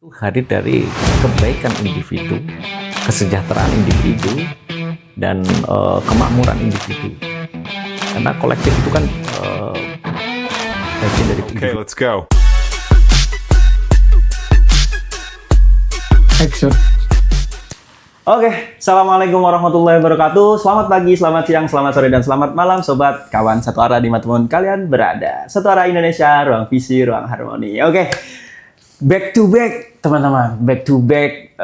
hadir dari kebaikan individu, kesejahteraan individu, dan kemakmuran individu. Karena kolektif itu kan bagian dari Okay, let's go. Action. Oke, Assalamualaikum warahmatullahi wabarakatuh. Selamat pagi, selamat siang, selamat sore, dan selamat malam sobat kawan satu arah dimanapun kalian berada. Satu arah Indonesia, ruang visi, ruang harmoni. Oke, back to back teman-teman, back to back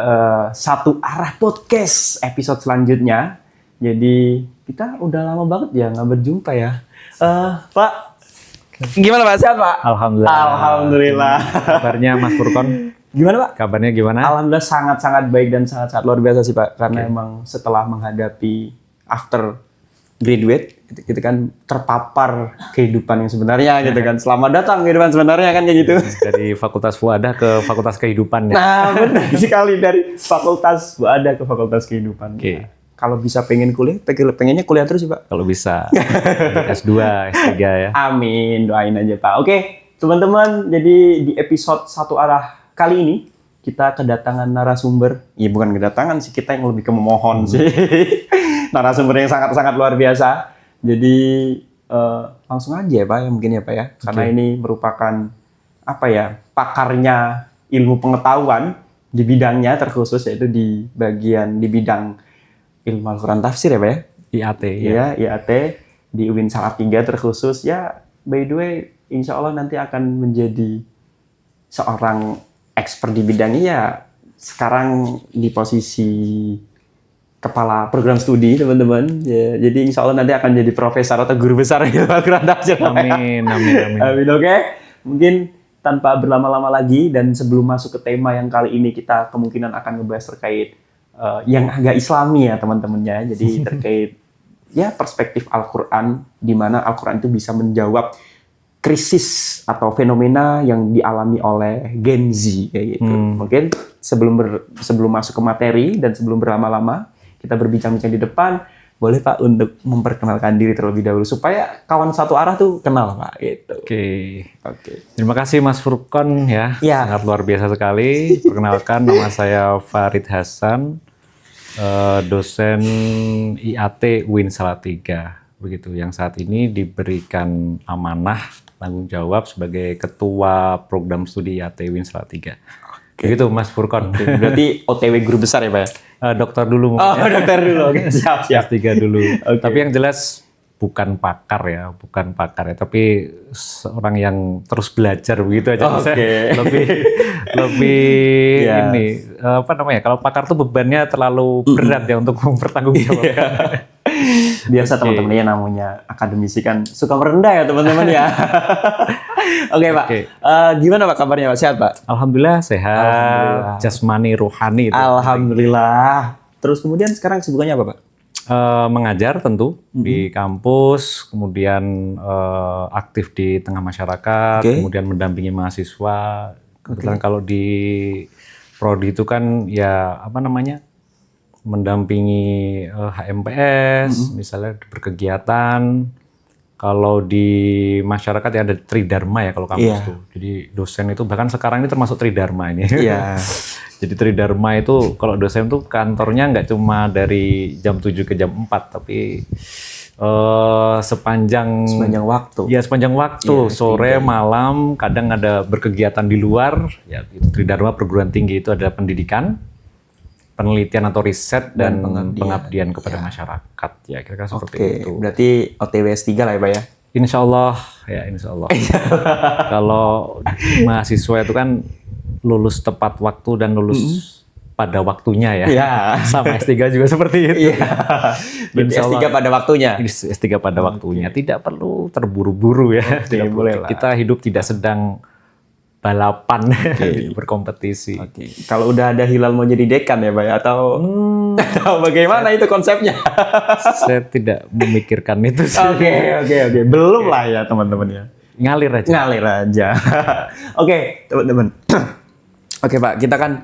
satu arah podcast episode selanjutnya. Jadi kita udah lama banget ya nggak berjumpa ya. Pak, gimana Pak? Sehat Pak? Alhamdulillah. Alhamdulillah. Kabarnya Mas Furkon? Gimana Pak? Kabarnya gimana? Alhamdulillah sangat-sangat baik dan sangat-sangat luar biasa sih Pak. Karena emang setelah menghadapi after graduate, kita kan terpapar kehidupan yang sebenarnya gitu kan. Selamat datang kehidupan sebenarnya kan kayak gitu. Dari Fakultas Fuadah ke Fakultas Kehidupan ya? Nah benar sekali, dari Fakultas ada ke Fakultas Kehidupan. Oke. Kalau bisa pengen kuliah, pengennya kuliah terus sih Pak. Kalau bisa. S2, S3 ya? Amin, doain aja Pak. Oke, teman-teman, jadi di episode satu arah kali ini kita kedatangan narasumber. Iya bukan kedatangan sih, kita yang lebih ke memohon sih. Narasumber yang sangat-sangat luar biasa. Jadi langsung aja ya Pak ya mungkin ya Pak ya. Karena ini merupakan apa ya, pakarnya ilmu pengetahuan di bidangnya terkhusus, yaitu di bidang ilmu Al-Quran tafsir ya Pak ya. IAT ya? Iya, IAT di UIN Salatiga terkhusus. Ya, by the way, insya Allah nanti akan menjadi seorang expert di bidangnya ya. Sekarang di posisi kepala program studi, teman-teman. Ya, jadi insya Allah nanti akan jadi profesor atau guru besar ilmu Al-Quran tafsir. Amin, amin, amin. Amin, oke. Mungkin tanpa berlama-lama lagi dan sebelum masuk ke tema yang kali ini, kita kemungkinan akan ngebahas terkait yang agak islami ya teman-temannya. Jadi terkait ya perspektif Al-Quran, di mana Al-Quran itu bisa menjawab krisis atau fenomena yang dialami oleh Gen Z kayak gitu. Mungkin sebelum masuk ke materi dan sebelum berlama-lama kita berbincang-bincang di depan, boleh Pak untuk memperkenalkan diri terlebih dahulu supaya kawan satu arah tuh kenal Pak gitu. Oke. Terima kasih Mas Furkon ya. Ya. Sangat luar biasa sekali. Perkenalkan, nama saya Farid Hasan, dosen IAT UIN Salatiga. Begitu, yang saat ini diberikan amanah tanggung jawab sebagai ketua program studi IAT UIN Salatiga. Begitu Mas Furkon. Berarti OTW guru besar ya Pak ya? Dokter dulu mungkin. Oh, dokter dulu. Oke, siap. S3 dulu. Tapi yang jelas bukan pakar ya, tapi seorang yang terus belajar begitu aja. Lebih Yeah. ini apa namanya? Kalau pakar tuh bebannya terlalu berat ya untuk mempertanggungjawabkan. Biasa teman-teman ya, namanya akademisi kan suka merendah ya teman-teman ya. Oke Pak. Gimana Pak kabarnya Pak? Sehat Pak? Alhamdulillah sehat. Alhamdulillah. Jasmani rohani itu. Alhamdulillah. Terus kemudian sekarang kesibukannya apa Pak? Mengajar tentu di kampus, kemudian aktif di tengah masyarakat, kemudian mendampingi mahasiswa. Kebetulan kalau di prodi itu kan ya apa namanya, mendampingi HMPS, misalnya berkegiatan. Kalau di masyarakat ya ada Tridharma ya kalau kampus tuh. Jadi dosen itu bahkan sekarang ini termasuk Tridharma ini. Iya. Jadi Tridharma itu kalau dosen tuh kantornya nggak cuma dari jam 7 ke jam 4, tapi sepanjang waktu. Ya sepanjang waktu, sore, malam, kadang ada berkegiatan di luar. Ya itu Tridharma perguruan tinggi itu ada pendidikan, penelitian atau riset dan pengabdian kepada masyarakat. Ya kira-kira seperti itu. Berarti OTW S3 lah ya Pak ya? Insya Allah. Kalau mahasiswa itu kan lulus tepat waktu dan lulus pada waktunya ya. Iya. Sama S3 juga seperti itu. Iya. Berarti S3 pada waktunya? S3 pada waktunya. Tidak perlu terburu-buru ya. Boleh lah. Kita hidup tidak sedang balapan, berkompetisi. Kalau udah ada hilal mau jadi dekan ya Pak ya? Atau bagaimana itu konsepnya? Saya tidak memikirkan itu sih. Oke. Belum lah ya teman-teman ya. Ngalir aja. Oke, teman-teman. Oke Pak, kita kan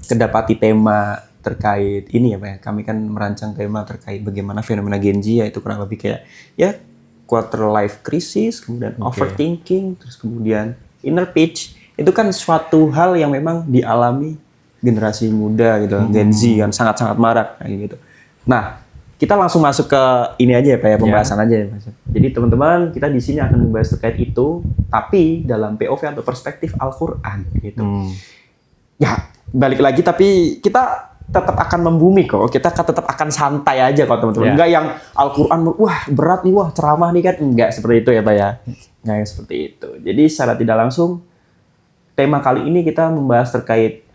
kedapati tema terkait ini ya Pak ya. Kami kan merancang tema terkait bagaimana fenomena Gen Z, yaitu kurang lebih kayak ya quarter life crisis, kemudian overthinking, terus kemudian inner peace. itu kan suatu hal yang memang dialami generasi muda gitu, Gen Z kan sangat-sangat marak kayak gitu. Nah, kita langsung masuk ke ini aja ya Pak ya, pembahasan aja ya Mas. Jadi teman-teman, kita di sini akan membahas terkait itu, tapi dalam POV atau perspektif Al-Qur'an gitu. Ya, balik lagi tapi kita tetap akan membumi kok. Kita tetap akan santai aja kok teman-teman. Enggak yang Al-Qur'an wah berat nih, wah ceramah nih kan. Enggak seperti itu ya Pak ya. Enggak seperti itu. Jadi secara tidak langsung tema kali ini kita membahas terkait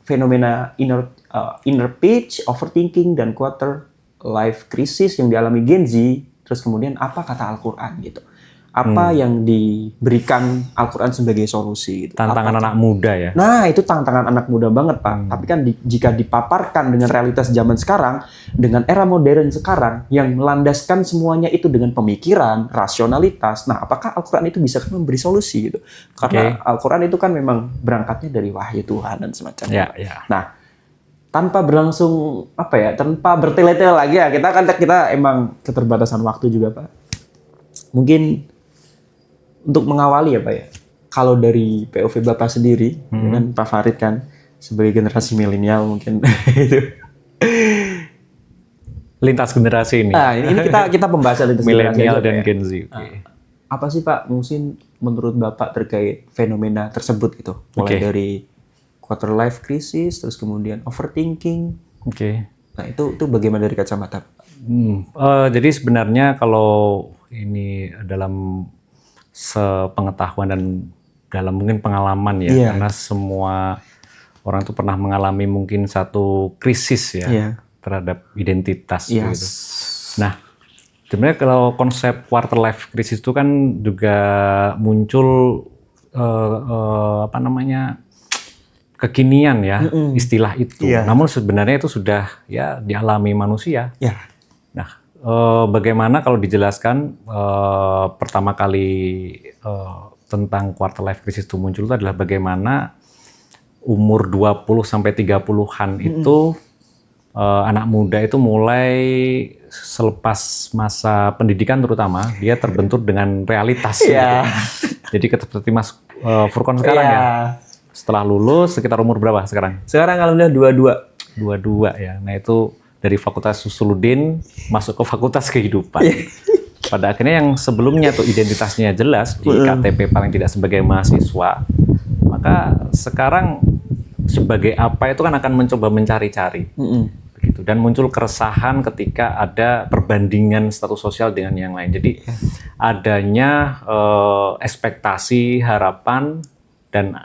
fenomena inner peace, overthinking dan quarter life crisis yang dialami Gen Z. Terus kemudian apa kata Al-Qur'an gitu. Apa yang diberikan Al-Qur'an sebagai solusi gitu. Tantangan anak muda ya. Nah, itu tantangan anak muda banget, Pak. Tapi kan jika dipaparkan dengan realitas zaman sekarang, dengan era modern sekarang, yang melandaskan semuanya itu dengan pemikiran, rasionalitas, nah apakah Al-Qur'an itu bisa memberi solusi gitu? Karena Al-Qur'an itu kan memang berangkatnya dari wahyu Tuhan dan semacamnya. Nah, tanpa berlangsung, tanpa bertele-tele lagi ya, kita emang keterbatasan waktu juga, Pak. Mungkin untuk mengawali ya Pak ya, kalau dari POV Bapak sendiri, dengan Pak Farid kan sebagai generasi milenial mungkin itu lintas generasi ini. Nah, ini kita pembahasan lintas milenial dan Gen Z. Apa sih Pak, mungkin menurut Bapak terkait fenomena tersebut gitu, mulai dari quarter life crisis, terus kemudian overthinking. Nah itu bagaimana dari kacamata Pak? Jadi sebenarnya kalau ini dalam sepengetahuan dan dalam mungkin pengalaman ya, karena semua orang itu pernah mengalami mungkin satu krisis ya terhadap identitas gitu. Nah, sebenarnya kalau konsep quarter life crisis itu kan juga muncul kekinian ya istilah itu. Namun sebenarnya itu sudah ya dialami manusia. Nah, bagaimana kalau dijelaskan pertama kali tentang quarter life crisis itu muncul itu adalah bagaimana umur 20 sampai 30-an itu anak muda itu mulai selepas masa pendidikan terutama dia terbentur dengan realitas gitu. Jadi seperti Mas Furkon sekarang ya. Setelah lulus sekitar umur berapa sekarang? Sekarang alhamdulillah 22 ya. Nah, itu dari Fakultas Usuluddin masuk ke Fakultas Kehidupan. Pada akhirnya yang sebelumnya tuh identitasnya jelas di KTP paling tidak sebagai mahasiswa, maka sekarang sebagai apa itu kan akan mencoba mencari-cari. Begitu. Dan muncul keresahan ketika ada perbandingan status sosial dengan yang lain. Jadi adanya ekspektasi, harapan, dan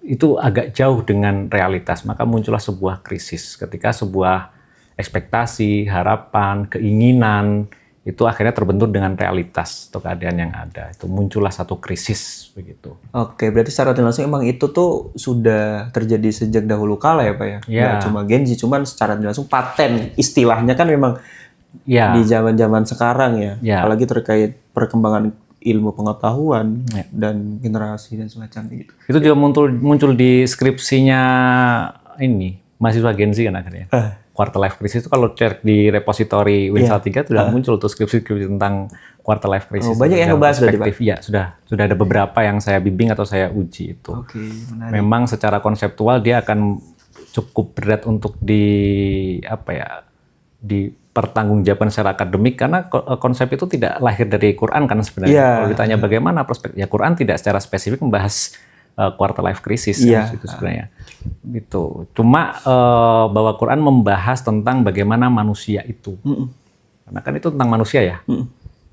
itu agak jauh dengan realitas. Maka muncullah sebuah krisis ketika sebuah ekspektasi, harapan, keinginan itu akhirnya terbentur dengan realitas atau keadaan yang ada. Itu muncullah satu krisis begitu. Oke, berarti secara tidak langsung emang itu tuh sudah terjadi sejak dahulu kala ya Pak ya? Nggak cuma Gen Z, cuman secara tidak langsung paten istilahnya kan memang di zaman-zaman sekarang ya. Apalagi terkait perkembangan ilmu pengetahuan dan generasi dan semacamnya gitu. Itu juga muncul di skripsinya ini mahasiswa Gen Z kan akhirnya. Quarter life crisis itu kalau cek di repositori Winsal 3 sudah muncul tuh skripsi tentang quarter life crisis. Banyak yang ngebahas perspektif. Ya, sudah ada beberapa yang saya bimbing atau saya uji itu. Menarik. Memang secara konseptual dia akan cukup berat untuk dipertanggungjawabkan secara akademik karena konsep itu tidak lahir dari Quran kan sebenarnya. Kalau ditanya bagaimana perspektif, ya Quran tidak secara spesifik membahas quarter life crisis itu sebenarnya. Gitu. Cuma bahwa Quran membahas tentang bagaimana manusia itu. Karena kan itu tentang manusia ya.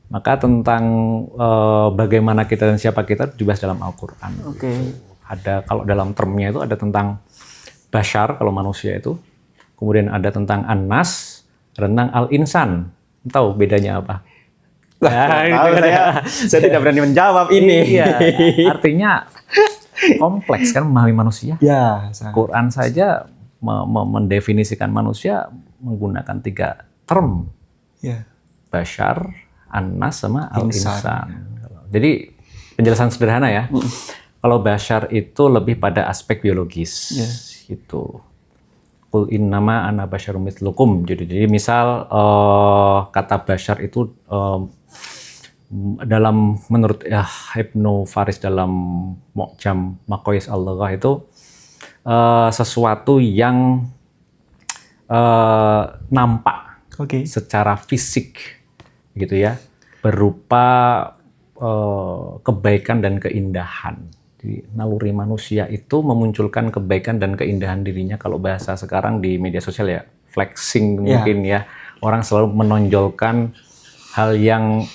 Maka tentang bagaimana kita dan siapa kita dibahas dalam Al-Qur'an. Gitu. Ada kalau dalam termnya itu ada tentang bashar kalau manusia itu. Kemudian ada tentang an-nas, tentang al-insan. Tahu bedanya apa? Saya tidak berani menjawab ini. Artinya kompleks kan memahami manusia. Quran saja mendefinisikan manusia menggunakan 3 term. Bashar, an-nas sama al-insan. Jadi penjelasan sederhana ya. Kalau bashar itu lebih pada aspek biologis. Itu. Qul innama ana basyarum mitslukum. Jadi misal kata bashar itu menurut Ibnu Faris dalam Mu'jam Maqayis al-Lughah itu sesuatu yang nampak secara fisik gitu ya, berupa kebaikan dan keindahan. Jadi naluri manusia itu memunculkan kebaikan dan keindahan dirinya, kalau bahasa sekarang di media sosial ya flexing mungkin ya, orang selalu menonjolkan hal yang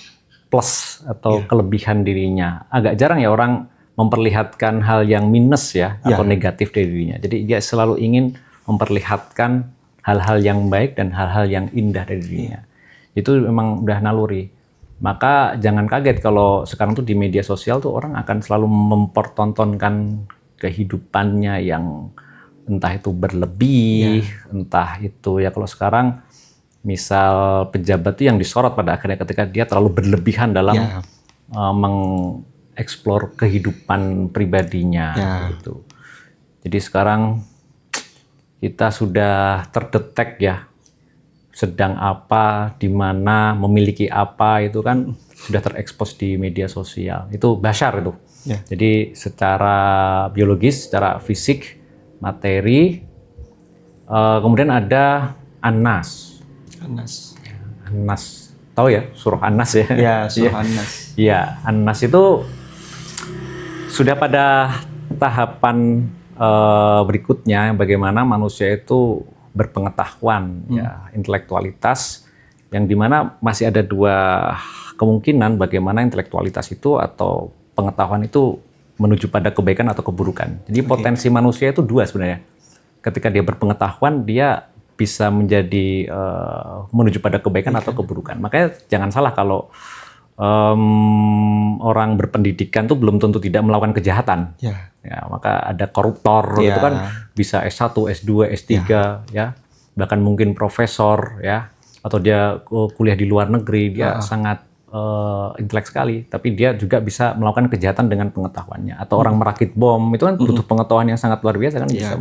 plus atau kelebihan dirinya. Agak jarang ya orang memperlihatkan hal yang minus ya atau negatif dari dirinya. Jadi dia selalu ingin memperlihatkan hal-hal yang baik dan hal-hal yang indah dari dirinya. Itu memang udah naluri. Maka jangan kaget kalau sekarang tuh di media sosial tuh orang akan selalu mempertontonkan kehidupannya yang entah itu berlebih, entah itu ya kalau sekarang misal pejabat tuh yang disorot pada akhirnya ketika dia terlalu berlebihan dalam mengeksplor kehidupan pribadinya gitu. Jadi sekarang kita sudah terdetek ya, sedang apa, di mana, memiliki apa, itu kan sudah terekspos di media sosial. Itu basyar itu. Jadi secara biologis, secara fisik, materi, kemudian ada An-Nas. An-Nas. Tahu ya, surah An-Nas ya? Ya, surah An-Nas. Iya, An-Nas itu sudah pada tahapan berikutnya, bagaimana manusia itu berpengetahuan, ya, intelektualitas, yang dimana masih ada dua kemungkinan bagaimana intelektualitas itu atau pengetahuan itu menuju pada kebaikan atau keburukan. Jadi potensi manusia itu dua sebenarnya. Ketika dia berpengetahuan, dia bisa menjadi menuju pada kebaikan atau keburukan. Makanya jangan salah kalau orang berpendidikan tuh belum tentu tidak melakukan kejahatan. Ya, maka ada koruptor itu kan bisa S1, S2, S3 ya. Bahkan mungkin profesor ya, atau dia kuliah di luar negeri, dia sangat intelek sekali, tapi dia juga bisa melakukan kejahatan dengan pengetahuannya. Atau orang merakit bom, itu kan butuh pengetahuan yang sangat luar biasa kan bisa.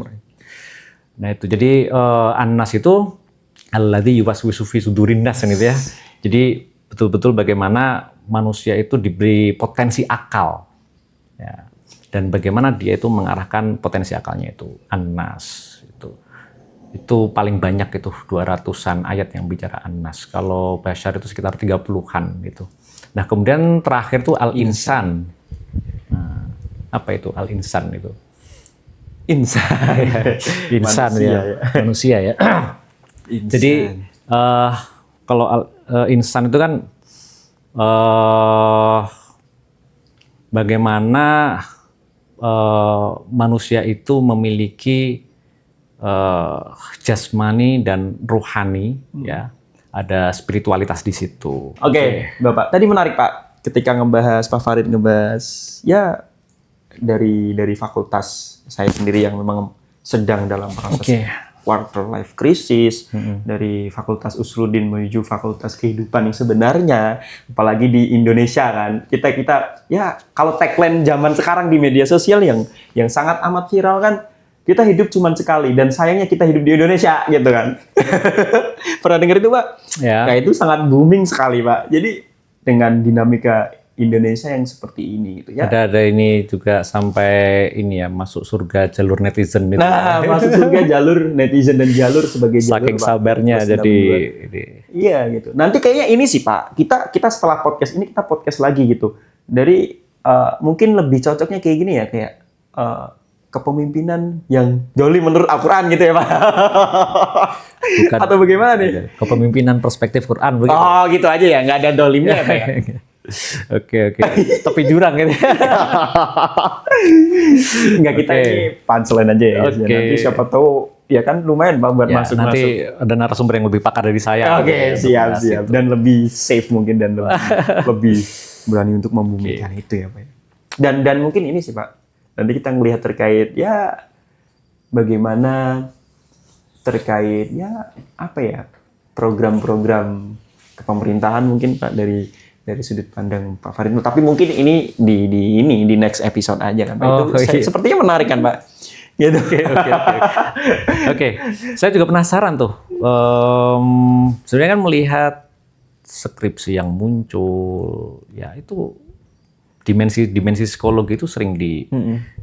Nah itu, jadi An-Nas itu alladzi yuwaswisu fi sudurin nas gitu ya. Jadi betul-betul bagaimana manusia itu diberi potensi akal. Ya. Dan bagaimana dia itu mengarahkan potensi akalnya itu. An-Nas itu paling banyak itu 200-an ayat yang bicara An-Nas. Kalau Basyar itu sekitar 30-an gitu. Nah, kemudian terakhir itu Al-Insan. Nah, apa itu Al-Insan itu? Insan ya. Manusia ya. Jadi kalau insan itu kan bagaimana manusia itu memiliki jasmani dan ruhani, ya, ada spiritualitas di situ. Oke, Bapak. Tadi menarik Pak, ketika Pak Farid ngebahas ya dari fakultas saya sendiri yang memang sedang dalam proses quarter life crisis, dari Fakultas Usluddin menuju Fakultas Kehidupan yang sebenarnya, apalagi di Indonesia kan, kita ya kalau tagline zaman sekarang di media sosial yang sangat amat viral kan, kita hidup cuma sekali dan sayangnya kita hidup di Indonesia gitu kan. Pernah dengar itu Pak? Ya. Nah itu sangat booming sekali Pak. Jadi dengan dinamika Indonesia yang seperti ini gitu ya. Ada ini juga sampai ini ya, masuk surga jalur netizen itu. Nah, masuk surga jalur netizen dan jalur sebagai jalur saking sabarnya jadi iya gitu. Nanti kayaknya ini sih Pak. Kita setelah podcast ini kita podcast lagi gitu. Dari mungkin lebih cocoknya kayak gini ya, kayak kepemimpinan yang joli menurut Al-Qur'an gitu ya Pak. Bukan, atau bagaimana nih? Kepemimpinan perspektif Quran begitu. Oh, gitu aja ya, nggak ada dolimnya ya Pak ya. Oke. Tepi jurang gitu. Enggak, kita ini punchline aja ya. Nanti siapa tahu ya kan lumayan Pak buat masuk. Nanti ada narasumber yang lebih pakar dari saya. Oke, siap. Dan lebih safe mungkin dan lebih berani untuk membumikan itu ya Pak. Dan mungkin ini sih Pak. Nanti kita ngelihat terkait ya bagaimana terkait ya apa ya program-program kepemerintahan mungkin Pak dari sudut pandang Pak Farid. Tapi mungkin ini di next episode aja kan Pak. Itu sepertinya menarik kan Pak. Gitu. Oke. Saya juga penasaran tuh. Sebenarnya kan melihat skripsi yang muncul, ya itu dimensi psikologi itu sering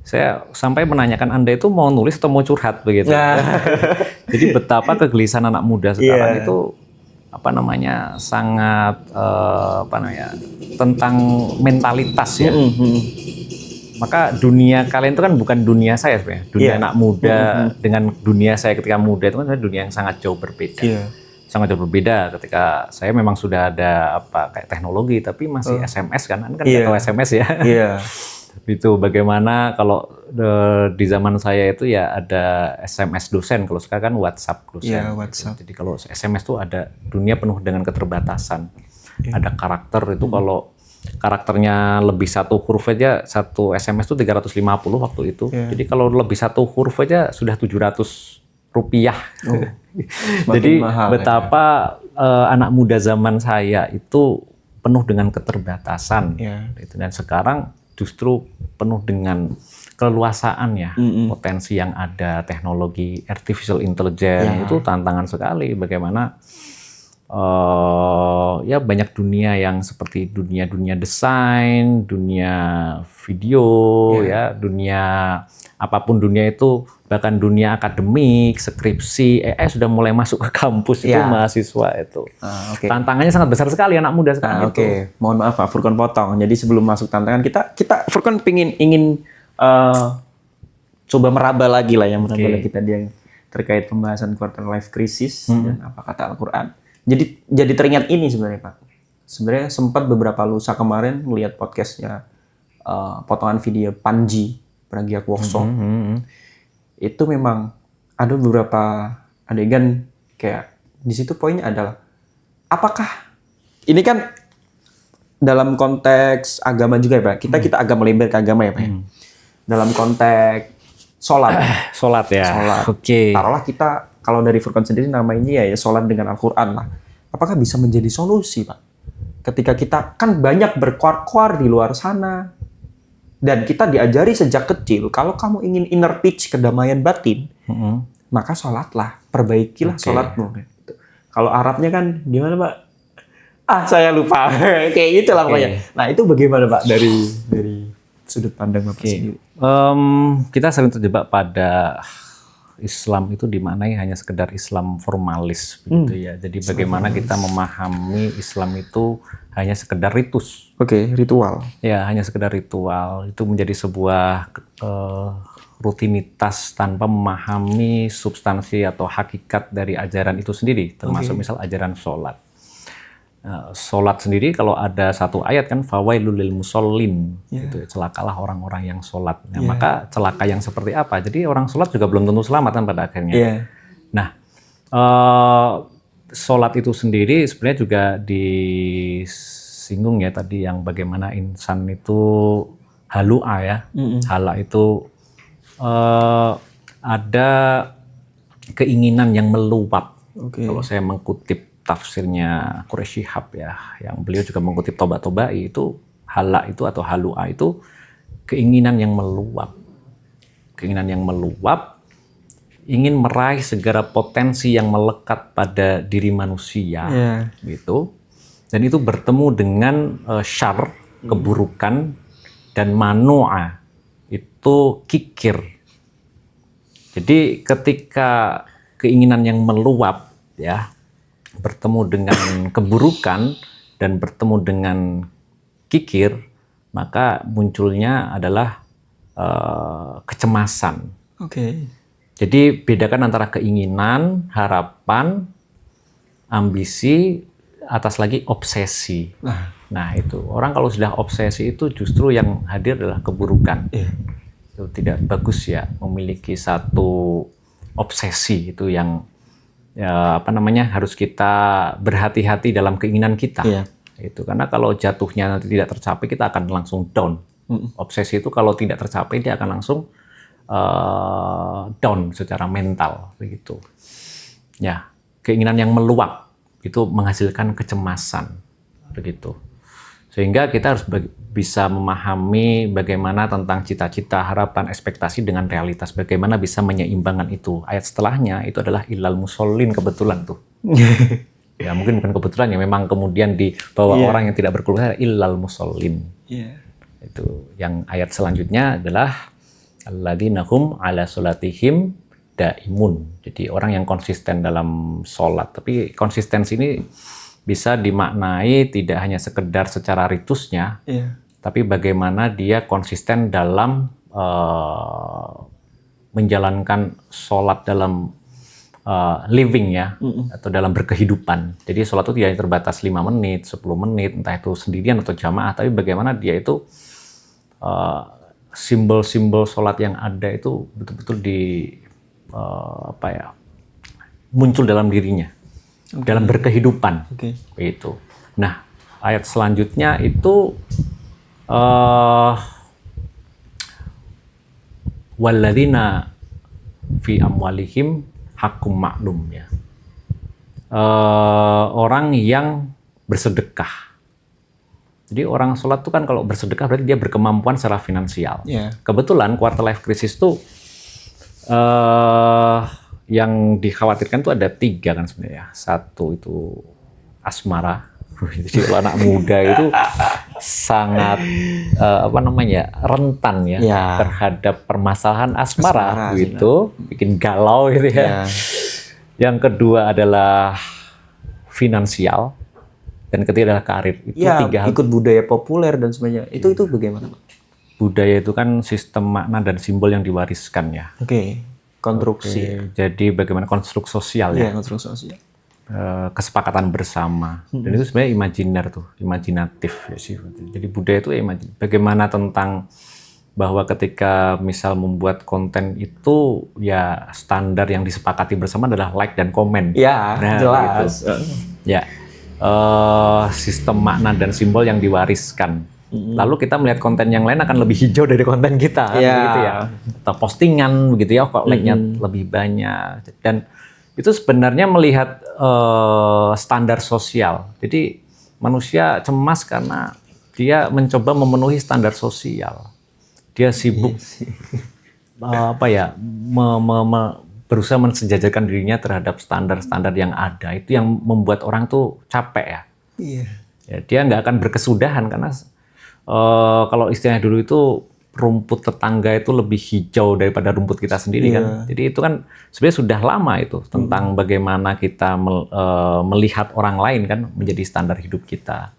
saya sampai menanyakan Anda itu mau nulis atau mau curhat begitu. Jadi betapa kegelisahan anak muda sekarang itu sangat tentang mentalitas ya. Maka dunia kalian itu kan bukan dunia saya sebenarnya. Dunia anak muda dengan dunia saya ketika muda itu kan sebenarnya dunia yang sangat jauh berbeda. Sangat jauh berbeda ketika saya memang sudah ada kayak teknologi tapi masih SMS kan nggak tahu SMS ya. Itu bagaimana kalau di zaman saya itu ya ada SMS dosen, kalau sekarang kan WhatsApp dosen. WhatsApp. Jadi kalau SMS tuh ada dunia penuh dengan keterbatasan. Ada karakter itu kalau karakternya lebih satu huruf aja, satu SMS itu 350 waktu itu. Jadi kalau lebih satu huruf aja sudah 700 rupiah. Jadi mahal, betapa anak muda zaman saya itu penuh dengan keterbatasan. Dan sekarang justru penuh dengan keleluasaan ya, potensi yang ada, teknologi artificial intelligence itu tantangan sekali. Bagaimana ya banyak dunia yang seperti dunia desain, dunia video, ya dunia apapun dunia itu, bahkan dunia akademik, skripsi, sudah mulai masuk ke kampus itu mahasiswa itu. Tantangannya sangat besar sekali anak muda sekarang itu. Mohon maaf Pak Furqan potong. Jadi sebelum masuk tantangan kita Furqan ingin coba meraba lagi lah yang meraba lagi tadi yang terkait pembahasan quarter life crisis dan apa kata Al-Qur'an. Jadi teringat ini sebenarnya Pak. Sebenarnya sempat beberapa lusa kemarin melihat podcastnya potongan video Panji Pragiwaksono. Itu memang ada beberapa adegan kayak di situ poinnya adalah apakah ini kan dalam konteks agama juga ya Pak. Kita agak melebar ke agama ya Pak. Dalam konteks sholat ya. Taruhlah kita kalau dari Furqan sendiri namanya ya sholat dengan Al-Quran lah. Apakah bisa menjadi solusi Pak? Ketika kita kan banyak berkuar-kuar di luar sana. Dan kita diajari sejak kecil, kalau kamu ingin inner peace, kedamaian batin, maka sholatlah, perbaikilah sholatmu. Kalau Arabnya kan gimana Pak? Saya lupa. Kayak gitu lah pokoknya. Nah itu bagaimana Pak dari sudut pandang Bapak sendiri? Kita sering terjebak pada Islam itu dimaknai hanya sekedar Islam formalis begitu ya. Jadi bagaimana kita memahami Islam itu hanya sekedar ritus. Ritual. Ya, hanya sekedar ritual. Itu menjadi sebuah rutinitas tanpa memahami substansi atau hakikat dari ajaran itu sendiri, termasuk misal ajaran sholat. Sholat sendiri kalau ada satu ayat kan fawailul lil musallin, gitu, celakalah orang-orang yang sholat. Nah, maka celaka yang seperti apa? Jadi orang sholat juga belum tentu selamat kan pada akhirnya. Nah, sholat itu sendiri sebenarnya juga disinggung ya tadi yang bagaimana insan itu halu'a ya. Hala itu ada keinginan yang meluap. Kalau saya mengutip tafsirnya Quraisy Shihab ya, yang beliau juga mengutip Toba-Tobai itu hala itu atau halu'a itu keinginan yang meluap. Keinginan yang meluap, ingin meraih segala potensi yang melekat pada diri manusia, gitu. Dan itu bertemu dengan syarr, keburukan, dan manu'a, itu kikir. Jadi ketika keinginan yang meluap, ya, bertemu dengan keburukan dan bertemu dengan kikir, maka munculnya adalah kecemasan. Jadi bedakan antara keinginan, harapan, ambisi, atas lagi obsesi. Nah itu orang kalau sudah obsesi itu justru yang hadir adalah keburukan. Itu tidak bagus ya memiliki satu obsesi itu yang harus kita berhati-hati dalam keinginan kita. Itu karena kalau jatuhnya nanti tidak tercapai kita akan langsung down. Obsesi itu kalau tidak tercapai dia akan langsung down secara mental begitu. Ya, keinginan yang meluap itu menghasilkan kecemasan begitu. Sehingga kita harus bisa memahami bagaimana tentang cita-cita, harapan, ekspektasi dengan realitas. Bagaimana bisa menyeimbangkan itu. Ayat setelahnya itu adalah ilal musallin kebetulan tuh. Ya mungkin bukan kebetulan ya, memang kemudian dibawa Iya. orang yang tidak berkeluarga illal musallin. Iya. Itu yang ayat selanjutnya adalah alladzina hum ala sholatihim daimun. Jadi orang yang konsisten dalam sholat. Tapi konsistensi ini bisa dimaknai tidak hanya sekedar secara ritusnya, Iya. tapi bagaimana dia konsisten dalam menjalankan sholat dalam living ya, atau dalam berkehidupan. Jadi sholat itu tidak terbatas 5 menit, 10 menit, entah itu sendirian atau jamaah, tapi bagaimana dia itu simbol-simbol sholat yang ada itu betul-betul muncul dalam dirinya, dalam berkehidupan. Itu. Nah, ayat selanjutnya itu walladzina fi amwalihim haqqum ma'lum ya. Orang yang bersedekah. Jadi orang sholat itu kan kalau bersedekah berarti dia berkemampuan secara finansial. Yeah. Kebetulan quarter life crisis itu yang dikhawatirkan itu ada 3 kan sebenarnya. 1 itu asmara. Jadi kalau anak muda itu sangat rentan ya terhadap permasalahan asmara gitu, bikin galau gitu ya. Yang kedua adalah finansial. Dan ketiga adalah karir. Itu ya, 3 hal. Ikut budaya populer dan sebagainya. Itu bagaimana? Budaya itu kan sistem makna dan simbol yang diwariskan ya. Konstruksi. Jadi bagaimana konstruk sosial ya. Konstruk sosial. Kesepakatan bersama. Dan itu sebenarnya imajiner tuh, imajinatif ya sih. Jadi budaya itu bagaimana tentang bahwa ketika misal membuat konten itu ya standar yang disepakati bersama adalah like dan komen. Ya, jelas. Gitu. Ya. Sistem makna dan simbol yang diwariskan. Lalu kita melihat konten yang lain akan lebih hijau dari konten kita, gitu ya. Atau postingan begitu ya, kok like-nya lebih banyak. Dan itu sebenarnya melihat standar sosial. Jadi manusia cemas karena dia mencoba memenuhi standar sosial. Dia sibuk berusaha mensejajarkan dirinya terhadap standar-standar yang ada. Itu yang membuat orang tuh capek ya. Ya dia nggak akan berkesudahan karena kalau istilahnya dulu itu rumput tetangga itu lebih hijau daripada rumput kita sendiri kan. Jadi itu kan sebenarnya sudah lama itu tentang bagaimana kita melihat orang lain kan menjadi standar hidup kita.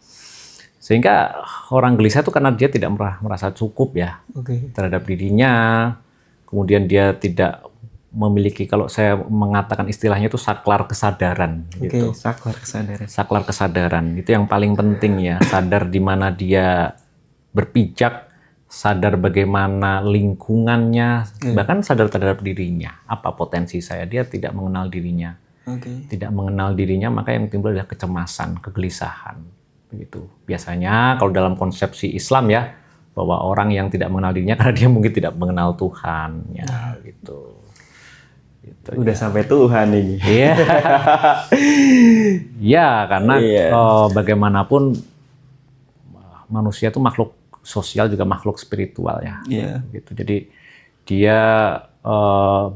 Sehingga orang gelisah itu karena dia tidak merasa cukup ya terhadap dirinya. Kemudian dia tidak memiliki, kalau saya mengatakan istilahnya itu saklar kesadaran gitu. Saklar kesadaran itu yang paling penting ya, sadar di mana dia berpijak, sadar bagaimana lingkungannya, bahkan sadar terhadap dirinya. Apa potensi saya? Dia tidak mengenal dirinya. Tidak mengenal dirinya, maka yang timbul adalah kecemasan, kegelisahan. Begitu. Biasanya kalau dalam konsepsi Islam ya, bahwa orang yang tidak mengenal dirinya karena dia mungkin tidak mengenal Tuhan ya, gitu. Udah sampai Tuhan ini. Iya. Ya, karena bagaimanapun manusia itu makhluk sosial juga makhluk spiritual ya. Gitu. Jadi dia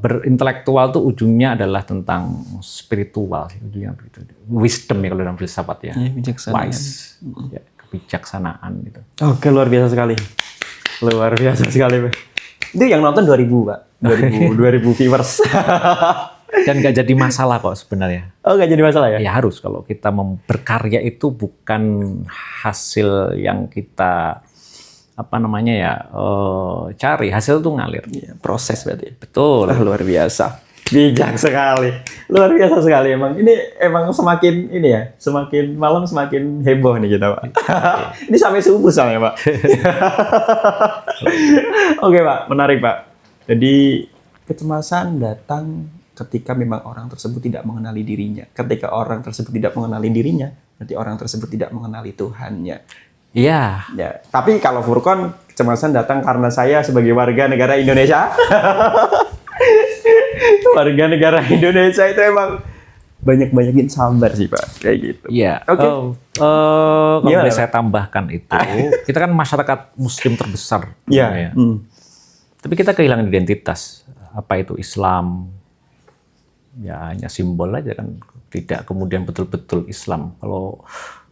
berintelektual tuh ujungnya adalah tentang spiritual, ujungnya begitu. Wisdom ya kalau dalam filsafat ya. Bijaksanaan. Wise. Ya, kebijaksanaan gitu. Oke, luar biasa sekali. Luar biasa sekali, Pak. Itu yang nonton 2000, Pak. 2000 viewers. Dan nggak jadi masalah kok sebenarnya. Oh, nggak jadi masalah ya? Ya harus, kalau kita berkarya itu bukan hasil yang kita cari, hasil itu ngalir. Proses berarti. Betul. Luar biasa. Bijak sekali. Luar biasa sekali emang. Ini emang semakin semakin malam semakin heboh nih kita, Pak. Ini sampai subuh soalnya, Pak. Oke, Pak, menarik, Pak. Jadi kecemasan datang ketika memang orang tersebut tidak mengenali dirinya. Ketika orang tersebut tidak mengenali dirinya, berarti orang tersebut tidak mengenali Tuhannya. Iya. Ya. Tapi kalau Furqon, kecemasan datang karena saya sebagai warga negara Indonesia. Warga negara Indonesia itu emang banyak-banyakin sabar sih, Pak. Kayak gitu. Iya. Oke. Kalau boleh saya tambahkan itu, kita kan masyarakat Muslim terbesar. Iya. Tapi kita kehilangan identitas. Apa itu Islam? Ya hanya simbol aja kan. tidak kemudian betul-betul Islam. Kalau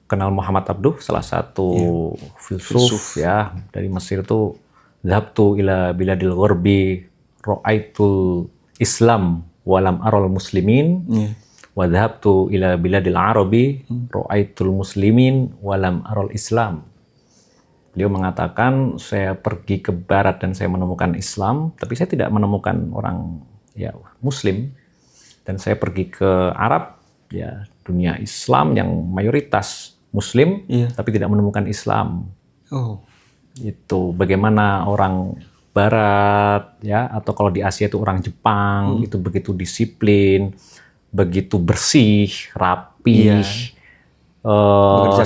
kenal Muhammad Abduh, salah satu filsuf ya dari Mesir itu, "Dhabtu ila biladil gharbi ra'aitul Islam walam aral muslimin." Wa dhabtu ila biladil arabi ra'aitul muslimin walam aral Islam. Beliau mengatakan, saya pergi ke barat dan saya menemukan Islam, tapi saya tidak menemukan orang ya Muslim. Dan saya pergi ke Arab, ya dunia Islam yang mayoritas Muslim, tapi tidak menemukan Islam. Itu bagaimana orang Barat, ya, atau kalau di Asia itu orang Jepang, itu begitu disiplin, begitu bersih, rapi.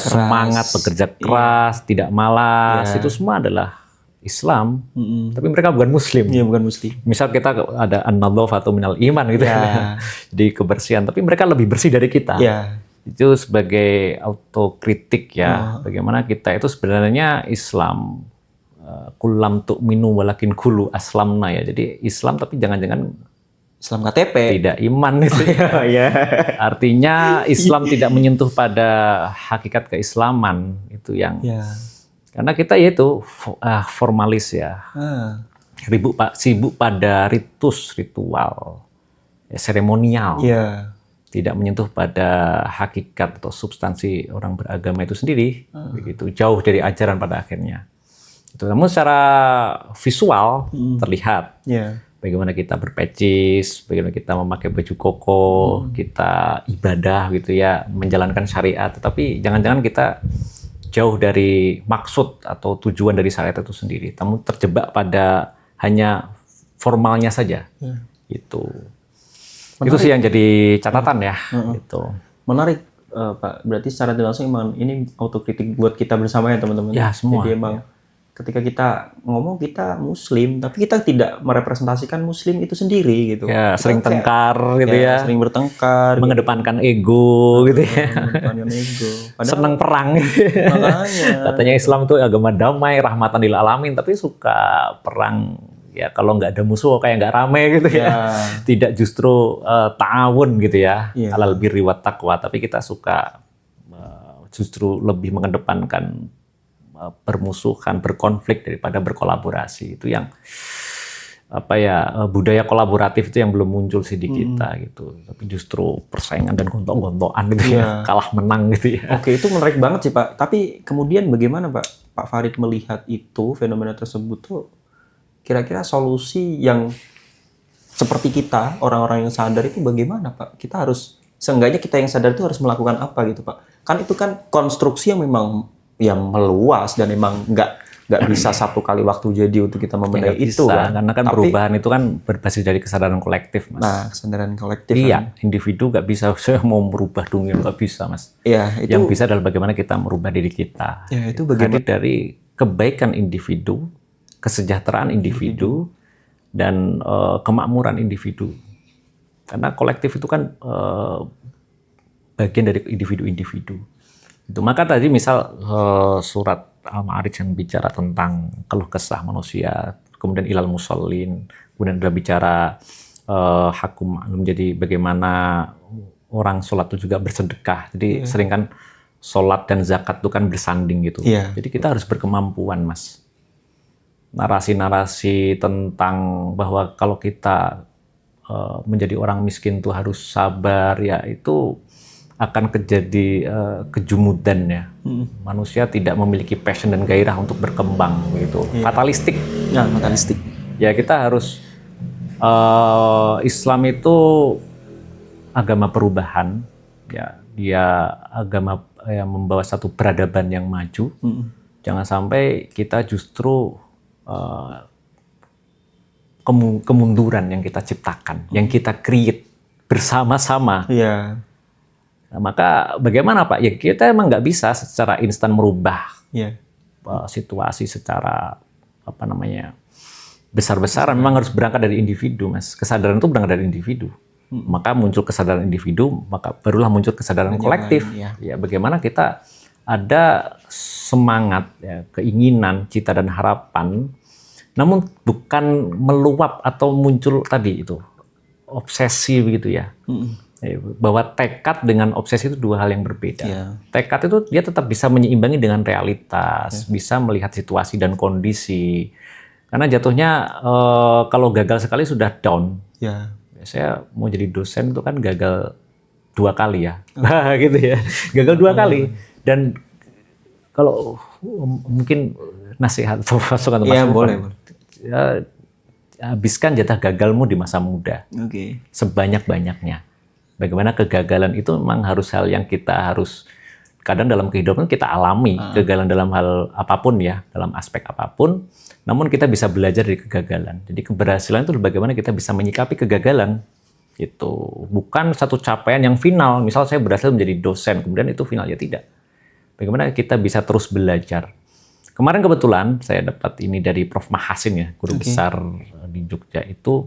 Semangat, bekerja keras, tidak malas, itu semua adalah Islam. Tapi mereka bukan Muslim. Iya, bukan Muslim. Misal kita ada an-nadhafatu minal iman gitu ya. Jadi kebersihan, tapi mereka lebih bersih dari kita. Itu sebagai autokritik ya. Bagaimana kita itu sebenarnya Islam. Kullam tu'minu walakin kulu aslamna ya. Jadi Islam tapi jangan-jangan Islam KTP. Tidak iman itu. Artinya Islam tidak menyentuh pada hakikat keislaman itu yang. Karena kita yaitu formalis ya. Sibuk pada ritual, ya, seremonial. Tidak menyentuh pada hakikat atau substansi orang beragama itu sendiri. Begitu jauh dari ajaran pada akhirnya. Itu namun secara visual terlihat. Bagaimana kita berpecis, bagaimana kita memakai baju koko, kita ibadah gitu ya, menjalankan syariat. Tetapi jangan-jangan kita jauh dari maksud atau tujuan dari syariat itu sendiri. Namun terjebak pada hanya formalnya saja. Gitu. Itu sih yang jadi catatan ya. Gitu. Menarik, Pak. Berarti secara tidak langsung emang ini autokritik buat kita bersama ya teman-teman. Ya semua. Jadi emang ketika kita ngomong kita Muslim, tapi kita tidak merepresentasikan Muslim itu sendiri gitu. Ya, sering tengkar gitu ya. Sering bertengkar. Mengedepankan ego gitu ya. Mengedepankan ego. Senang perang. Makanya. Katanya Islam itu agama damai, rahmatan lil alamin, tapi suka perang. Ya kalau nggak ada musuh kayak nggak rame gitu ya. Tidak justru ta'awun gitu ya. Alal birri wat taqwa, tapi kita suka justru lebih mengedepankan bermusuhan, berkonflik daripada berkolaborasi. Itu yang budaya kolaboratif itu yang belum muncul sih di kita gitu. Tapi justru persaingan dan gontok-gontokan gitu ya, kalah menang gitu ya. Oke, itu menarik banget sih Pak. Tapi kemudian bagaimana Pak Farid melihat itu, fenomena tersebut tuh kira-kira solusi yang seperti kita, orang-orang yang sadar itu bagaimana Pak? Kita harus, seenggaknya kita yang sadar itu harus melakukan apa gitu Pak? Kan itu kan konstruksi yang memang yang meluas dan emang nggak bisa satu kali waktu jadi untuk kita membenahi itu kan. Karena kan perubahan itu kan berbasis dari kesadaran kolektif, Mas. Nah, kesadaran kolektif. Iya, individu nggak bisa saya mau merubah dunia, nggak bisa, Mas. Iya, itu. Yang bisa adalah bagaimana kita merubah diri kita. Ya, itu bagaimana dari kebaikan individu, kesejahteraan individu, dan kemakmuran individu. Karena kolektif itu kan bagian dari individu-individu. Itu maka tadi misal surat Al-Ma'arij yang bicara tentang keluh kesah manusia, kemudian ilal musallin, kemudian ada bicara hakum ma'lum, jadi bagaimana orang sholat itu juga bersedekah. Jadi sering kan sholat dan zakat itu kan bersanding gitu. Jadi kita harus berkemampuan, Mas. Narasi-narasi tentang bahwa kalau kita menjadi orang miskin tuh harus sabar, ya itu akan terjadi kejumudan ya. Manusia tidak memiliki passion dan gairah untuk berkembang begitu. Fatalistik. Ya, fatalistik. Ya kita harus Islam itu agama perubahan. Ya, dia agama yang membawa satu peradaban yang maju. Jangan sampai kita justru kemunduran yang kita ciptakan, yang kita create bersama-sama. Nah, maka bagaimana Pak? Ya kita emang nggak bisa secara instan merubah situasi secara besar-besaran. Memang harus berangkat dari individu, Mas. Kesadaran itu berangkat dari individu. Maka muncul kesadaran individu, maka barulah muncul kesadaran kolektif. Ya bagaimana kita ada semangat, ya, keinginan, cita dan harapan, namun bukan meluap atau muncul tadi itu obsesi begitu ya. Bahwa tekad dengan obsesi itu dua hal yang berbeda. Yeah. Tekad itu dia tetap bisa menyeimbangi dengan realitas, bisa melihat situasi dan kondisi. Karena jatuhnya kalau gagal sekali sudah down. Yeah. Saya mau jadi dosen itu kan gagal 2 kali ya, gitu ya, gagal 2 kali. Dan kalau mungkin nasihat atau masukan boleh. Ya, habiskan jatah gagalmu di masa muda. Oke. Sebanyak-banyaknya. Bagaimana kegagalan itu memang harus hal yang kita harus kadang dalam kehidupan kita alami, kegagalan dalam hal apapun ya, dalam aspek apapun. Namun kita bisa belajar dari kegagalan. Jadi keberhasilan itu bagaimana kita bisa menyikapi kegagalan. Itu bukan satu capaian yang final. Misal saya berhasil menjadi dosen, kemudian itu final, ya tidak. Bagaimana kita bisa terus belajar. Kemarin kebetulan saya dapat ini dari Prof. Mahasin ya, guru besar di Jogja itu,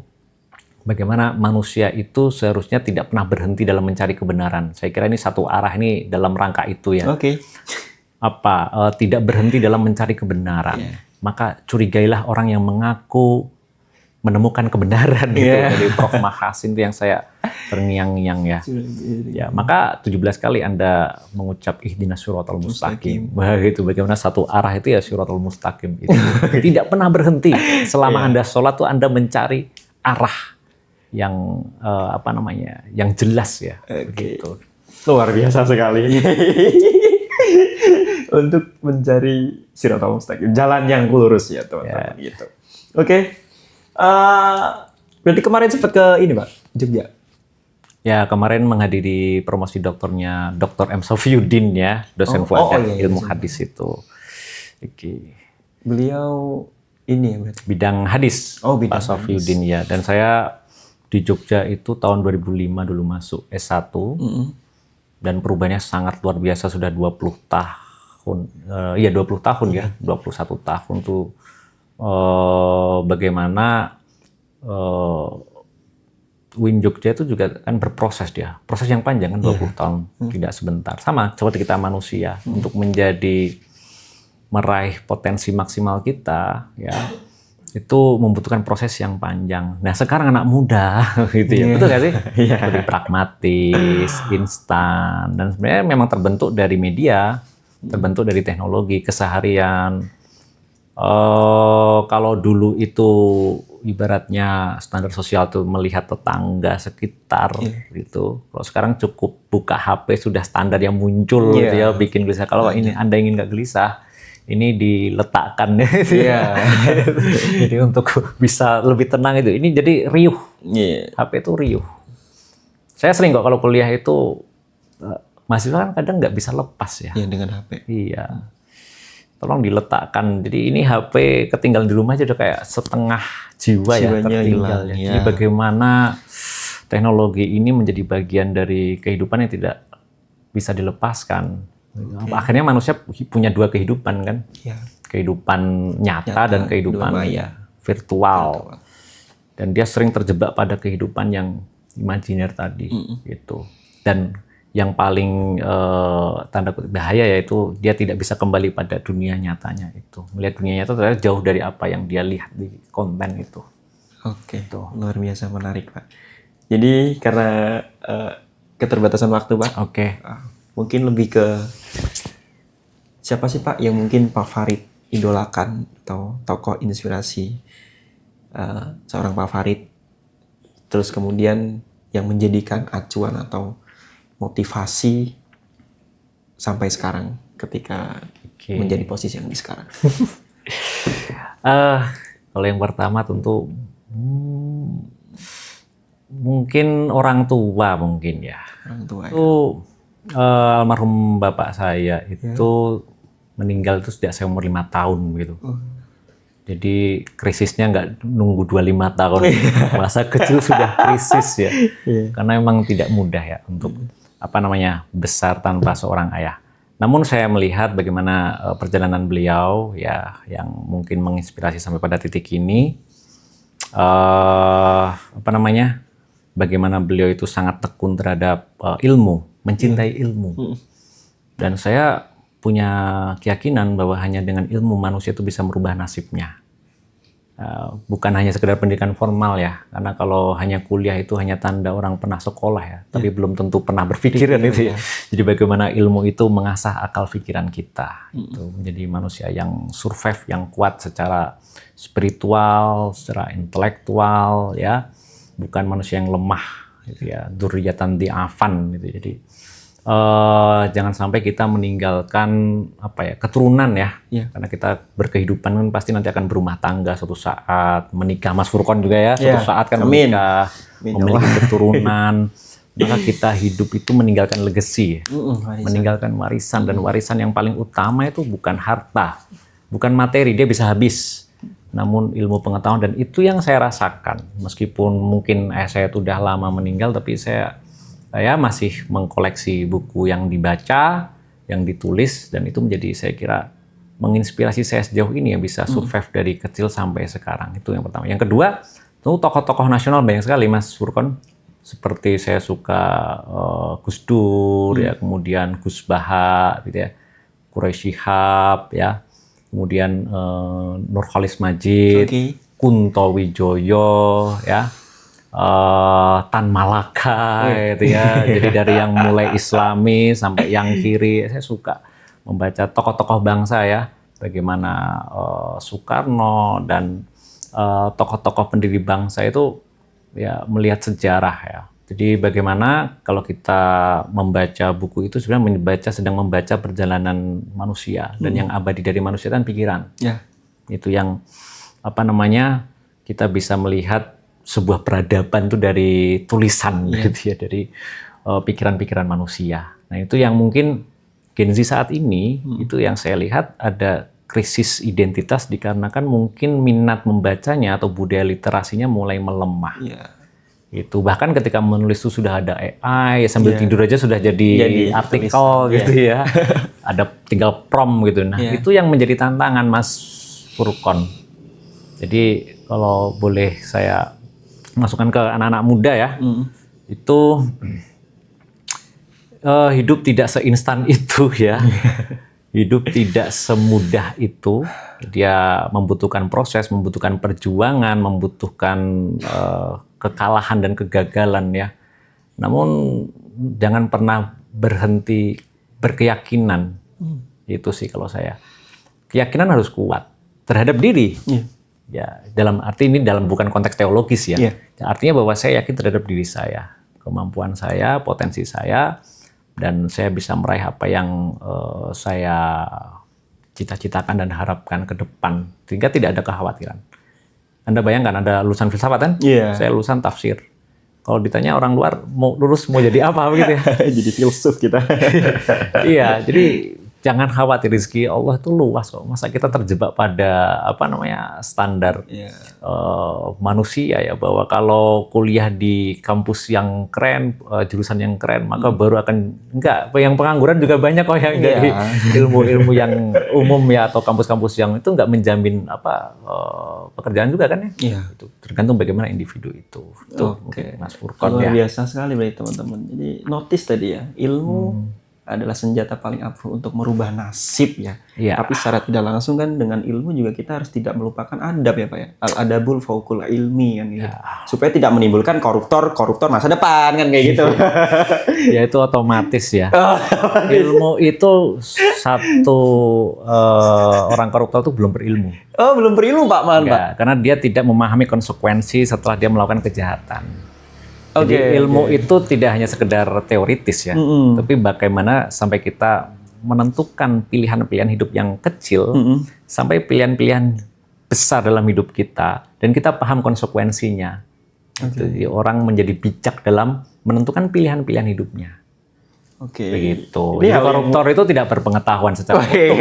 bagaimana manusia itu seharusnya tidak pernah berhenti dalam mencari kebenaran. Saya kira ini satu arah ini dalam rangka itu ya. Oke. Tidak berhenti dalam mencari kebenaran. Maka curigailah orang yang mengaku menemukan kebenaran gitu. Dari Prof. Mahasin itu yang saya terngiang-ngiang ya. Ya, maka 17 kali Anda mengucap ihdinas siratal mustaqim. Wah, itu bagaimana satu arah itu ya siratal mustaqim itu. Tidak pernah berhenti. Selama Anda sholat tuh Anda mencari arah yang yang jelas ya. Gitu. Luar biasa sekali. Untuk mencari siratal mustaqim, jalan yang lurus ya teman-teman gitu. Oke. Berarti kemarin sempat ke ini Pak, Jogja? Ya, kemarin menghadiri promosi doktornya Dr. M. Sofiyuddin ya, dosen Fuadah ilmu hadis itu. Beliau ini ya berarti? Bidang hadis, Pak Sofiyuddin ya. Dan saya di Jogja itu tahun 2005 dulu masuk S1. Dan perubahannya sangat luar biasa, sudah 20 tahun. 20 tahun ya, 21 tahun tuh. Bagaimana UIN Jogja itu juga kan berproses dia. Proses yang panjang kan 20 tahun, tidak sebentar. Sama seperti kita manusia, untuk meraih potensi maksimal kita ya, itu membutuhkan proses yang panjang. Nah, sekarang anak muda gitu ya. Betul nggak sih? Lebih pragmatis, instan, dan sebenarnya memang terbentuk dari media, terbentuk dari teknologi keseharian. Kalau dulu itu ibaratnya standar sosial tuh melihat tetangga sekitar gitu. Kalau sekarang cukup buka HP sudah standar yang muncul gitu ya, bikin gelisah. Kalau ini Anda ingin nggak gelisah, ini diletakkan jadi untuk bisa lebih tenang itu. Ini jadi riuh. HP itu riuh. Saya sering kok kalau kuliah itu mahasiswa kan kadang nggak bisa lepas ya. Iya, dengan HP. Iya. Tolong diletakkan. Jadi ini HP ketinggalan di rumah aja udah kayak setengah jiwa ya tertinggal. Ya. Jadi bagaimana teknologi ini menjadi bagian dari kehidupan yang tidak bisa dilepaskan. Akhirnya manusia punya 2 kehidupan kan. Kehidupan nyata dan kehidupan virtual. Dan dia sering terjebak pada kehidupan yang imajiner tadi gitu. Dan yang paling tanda kutip bahaya yaitu dia tidak bisa kembali pada dunia nyatanya itu. Melihat dunia nyata ternyata jauh dari apa yang dia lihat di konten itu. Oke, luar biasa menarik Pak. Jadi karena keterbatasan waktu Pak. Mungkin lebih ke siapa sih Pak yang mungkin Pak Farid idolakan atau tokoh inspirasi seorang Pak Farid. Terus kemudian yang menjadikan acuan atau motivasi sampai sekarang ketika menjadi posisi yang di sekarang. Kalau yang pertama tentu mungkin orang tua mungkin ya. Orang tua itu almarhum bapak saya itu meninggal itu sejak saya umur 5 tahun gitu. Jadi krisisnya nggak nunggu 25 tahun. Masa kecil sudah krisis ya. Karena memang tidak mudah ya untuk besar tanpa seorang ayah. Namun saya melihat bagaimana perjalanan beliau ya yang mungkin menginspirasi sampai pada titik ini. Bagaimana beliau itu sangat tekun terhadap ilmu, mencintai ilmu. Dan saya punya keyakinan bahwa hanya dengan ilmu manusia itu bisa merubah nasibnya. bukan hanya sekedar pendidikan formal ya, karena kalau hanya kuliah itu hanya tanda orang pernah sekolah ya, tapi belum tentu pernah berpikir kan itu ya. Jadi bagaimana ilmu itu mengasah akal pikiran kita, itu menjadi manusia yang survive, yang kuat secara spiritual, secara intelektual ya, bukan manusia yang lemah gitu ya, dzurriyyatan dhi'afan gitu. Jadi jangan sampai kita meninggalkan keturunan ya, karena kita berkehidupan kan pasti nanti akan berumah tangga suatu saat, menikah, Mas Furqon juga ya, suatu saat kan menikah, memiliki keturunan, maka kita hidup itu meninggalkan legacy, meninggalkan warisan, dan warisan yang paling utama itu bukan harta, bukan materi, dia bisa habis, namun ilmu pengetahuan, dan itu yang saya rasakan, meskipun mungkin saya sudah lama meninggal, tapi saya masih mengkoleksi buku yang dibaca, yang ditulis, dan itu menjadi saya kira menginspirasi saya sejauh ini yang bisa survive dari kecil sampai sekarang. Itu yang pertama. Yang kedua, tentu tokoh-tokoh nasional banyak sekali, Mas Furqon. Seperti saya suka Gus Dur, ya, kemudian Gus Baha, gitu ya, Quraisy Shihab, ya, kemudian Nurcholish Madjid, Kunto Wijoyo, ya. Tan Malaka itu ya. Jadi dari yang mulai Islami sampai yang kiri, saya suka membaca tokoh-tokoh bangsa ya, bagaimana Soekarno dan tokoh-tokoh pendiri bangsa itu ya melihat sejarah ya. Jadi bagaimana kalau kita membaca buku itu sebenarnya sedang membaca perjalanan manusia, dan yang abadi dari manusia kan pikiran. Itu yang kita bisa melihat sebuah peradaban itu dari tulisan gitu ya, dari pikiran-pikiran manusia. Nah, itu yang mungkin Gen Z saat ini itu yang saya lihat ada krisis identitas dikarenakan mungkin minat membacanya atau budaya literasinya mulai melemah. Itu bahkan ketika menulis itu sudah ada AI, sambil tidur aja sudah jadi artikel gitu ya. Ada tinggal prompt gitu. Nah, itu yang menjadi tantangan Mas Furqon. Jadi kalau boleh saya masukkan ke anak-anak muda ya, itu hidup tidak seinstan itu ya, hidup tidak semudah itu, dia membutuhkan proses, membutuhkan perjuangan, membutuhkan kekalahan dan kegagalan ya. Namun jangan pernah berhenti berkeyakinan, itu sih kalau saya. Keyakinan harus kuat terhadap diri. Ya, dalam arti ini bukan konteks teologis ya. Artinya bahwa saya yakin terhadap diri saya, kemampuan saya, potensi saya, dan saya bisa meraih apa yang saya cita-citakan dan harapkan ke depan, sehingga tidak ada kekhawatiran. Anda bayangkan ada lulusan filsafat kan? Saya lulusan tafsir. Kalau ditanya orang luar mau jadi apa begitu ya? Jadi filsuf kita. Iya, jadi jangan khawatir, rezeki Allah itu luas kok. Masa kita terjebak pada standar manusia ya, bahwa kalau kuliah di kampus yang keren, jurusan yang keren, maka baru akan yang pengangguran juga banyak kok yang dari ilmu-ilmu yang umum ya, atau kampus-kampus yang itu nggak menjamin pekerjaan juga kan ya. Itu tergantung bagaimana individu itu. Itu Mas Furqon luar biasa sekali berarti teman-teman. Jadi notice tadi ya, ilmu adalah senjata paling ampuh untuk merubah nasib ya. Tapi secara tidak langsung kan dengan ilmu juga kita harus tidak melupakan adab ya Pak ya. Al-adabul fauqul ilmi kan gitu. Supaya tidak menimbulkan koruptor masa depan kan kayak gitu. Ya itu otomatis ya. Ilmu itu satu orang koruptor itu belum berilmu. Oh, belum berilmu Pak, Pak. Karena dia tidak memahami konsekuensi setelah dia melakukan kejahatan. Jadi ilmu itu tidak hanya sekedar teoritis ya, tapi bagaimana sampai kita menentukan pilihan-pilihan hidup yang kecil sampai pilihan-pilihan besar dalam hidup kita, dan kita paham konsekuensinya. Jadi orang menjadi bijak dalam menentukan pilihan-pilihan hidupnya. Begitu. Jadi koruptor itu tidak berpengetahuan secara utuh.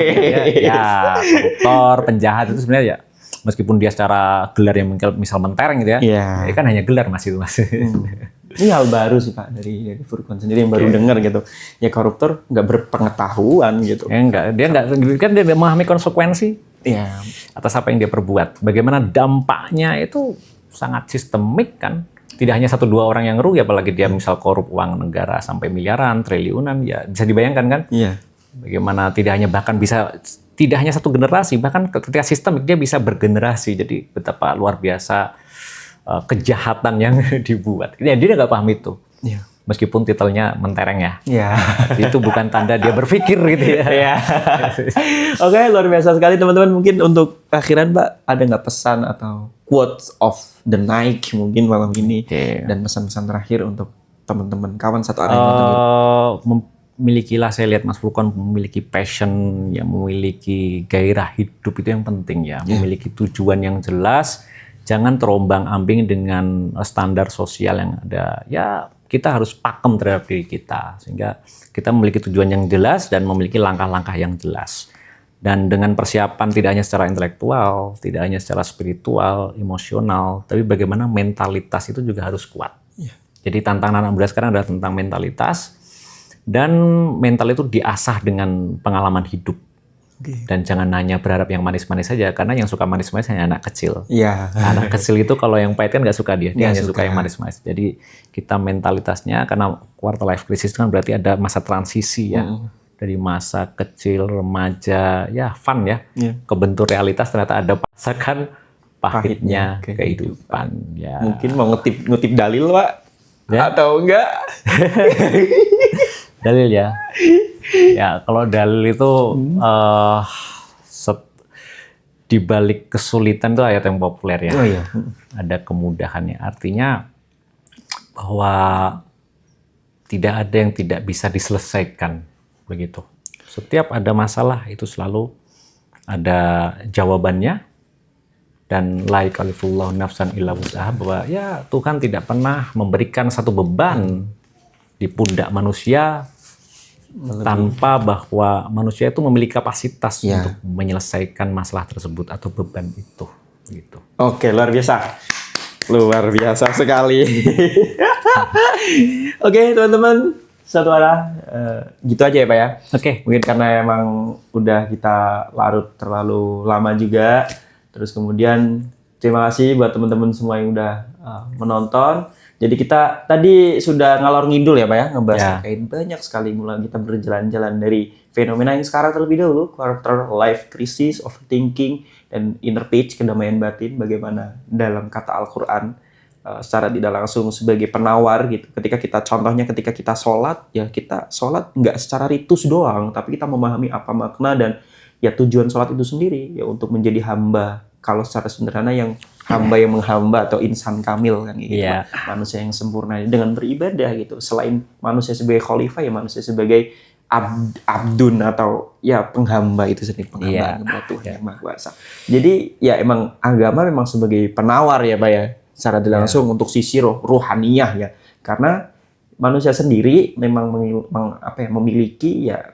Ya, koruptor, penjahat itu sebenarnya ya, meskipun dia secara gelar yang misal mentereng gitu ya, kan hanya gelar Mas itu Mas. Ini hal baru sih Pak dari Furqon sendiri yang baru dengar gitu. Ya koruptor nggak berpengetahuan gitu. Dia nggak memahami konsekuensi atas apa yang dia perbuat. Bagaimana dampaknya itu sangat sistemik kan. Tidak hanya 1-2 orang yang rugi, apalagi dia misal korup uang negara sampai miliaran, triliunan, ya bisa dibayangkan kan. Bagaimana tidak hanya bahkan bisa tidak hanya satu generasi, bahkan ketika sistemik dia bisa bergenerasi. Jadi betapa luar biasa kejahatan yang dibuat. Dia nggak paham itu. Ya. Meskipun titelnya mentereng ya. Ya. Itu bukan tanda dia berpikir gitu ya. Ya. Oke, luar biasa sekali teman-teman. Mungkin untuk akhiran Pak, ada nggak pesan atau quotes of the night mungkin malam ini dan pesan-pesan terakhir untuk teman-teman kawan satu arah yang memilikilah, saya lihat Mas Fulkon memiliki passion, ya memiliki gairah hidup itu yang penting ya, memiliki tujuan yang jelas, jangan terombang-ambing dengan standar sosial yang ada. Ya kita harus pakem terhadap diri kita sehingga kita memiliki tujuan yang jelas dan memiliki langkah-langkah yang jelas. Dan dengan persiapan tidak hanya secara intelektual, tidak hanya secara spiritual, emosional, tapi bagaimana mentalitas itu juga harus kuat. Jadi tantangan anak muda sekarang adalah tentang mentalitas, dan mental itu diasah dengan pengalaman hidup. Dan jangan hanya berharap yang manis-manis saja, karena yang suka manis-manis hanya anak kecil. Iya. Anak kecil itu kalau yang pahit kan nggak suka dia hanya suka yang manis-manis. Jadi kita mentalitasnya, karena quarter life crisis itu kan berarti ada masa transisi ya. Dari masa kecil, remaja, ya fun ya, kebentuk realitas, ternyata ada pasakan pahitnya kehidupan. Ya. Mungkin mau ngutip dalil Pak, ya? Atau enggak? Dalil ya. Ya kalau dalil itu di balik kesulitan itu ayat yang populer ya. Oh, iya. Ada kemudahannya. Artinya bahwa tidak ada yang tidak bisa diselesaikan. Begitu. Setiap ada masalah itu selalu ada jawabannya, dan la yukallifullahu nafsan illa wus'aha, bahwa ya Tuhan tidak pernah memberikan satu beban di pundak manusia tanpa bahwa manusia itu memiliki kapasitas untuk menyelesaikan masalah tersebut atau beban itu. Gitu. Oke, luar biasa. Luar biasa sekali. Oke, teman-teman. Satu arah, gitu aja ya Pak ya. Oke. Mungkin karena emang udah kita larut terlalu lama juga. Terus kemudian terima kasih buat teman-teman semua yang udah menonton. Jadi kita tadi sudah ngalor ngidul ya Pak ya, ngebahas terkait banyak sekali, mulai kita berjalan-jalan dari fenomena yang sekarang terlebih dahulu, quarter life crisis, overthinking, dan inner peace, kedamaian batin, bagaimana dalam kata Al-Quran secara tidak langsung sebagai penawar gitu. Ketika kita sholat, ya kita sholat nggak secara ritus doang, tapi kita memahami apa makna dan ya tujuan sholat itu sendiri ya untuk menjadi hamba. Kalau secara sederhana yang hamba yang menghamba atau insan kamil kan gitu, manusia yang sempurna dengan beribadah gitu. Selain manusia sebagai khalifah, ya manusia sebagai abdun atau ya penghamba itu sendiri, penghamba kepada Tuhan yang Maha Kuasa. Jadi ya emang agama memang sebagai penawar ya Pak ya, secara langsung untuk sisi ruhaniyah ya. Karena manusia sendiri memang memiliki ya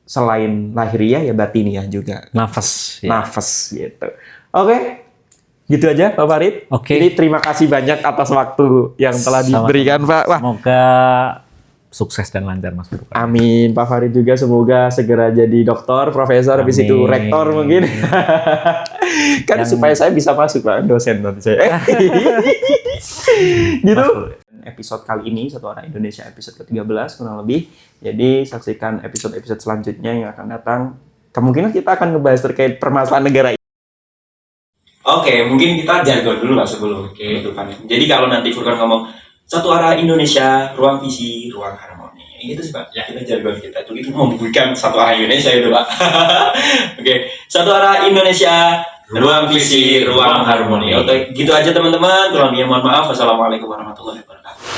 selain lahiriah ya batiniah juga. Nafas gitu. Oke. Gitu aja Pak Farid. Jadi terima kasih banyak atas waktu yang telah diberikan Pak. Wah. Semoga sukses dan lancar Mas Fulkon. Amin. Pak Farid juga semoga segera jadi doktor, profesor, habis itu rektor mungkin. Kan supaya saya bisa masuk Pak, dosen saya. Gitu. Episode kali ini Satu Arah Indonesia episode ke-13 kurang lebih. Jadi saksikan episode-episode selanjutnya yang akan datang. Kemungkinan kita akan ngebahas terkait permasalahan negara. Oke, mungkin kita jargon dulu lah sebelum penutupannya. Jadi kalau nanti Fulkon ngomong Satu Arah Indonesia, ruang visi, ruang harmoni. Gitu sih Pak. Ya, kita jargon kita itu membuktikan Satu Arah Indonesia itu Pak. Oke, Satu Arah Indonesia, ruang visi, ruang harmoni. Oke, gitu aja teman-teman. Kurang lebihnya mohon maaf. Wassalamualaikum warahmatullahi wabarakatuh.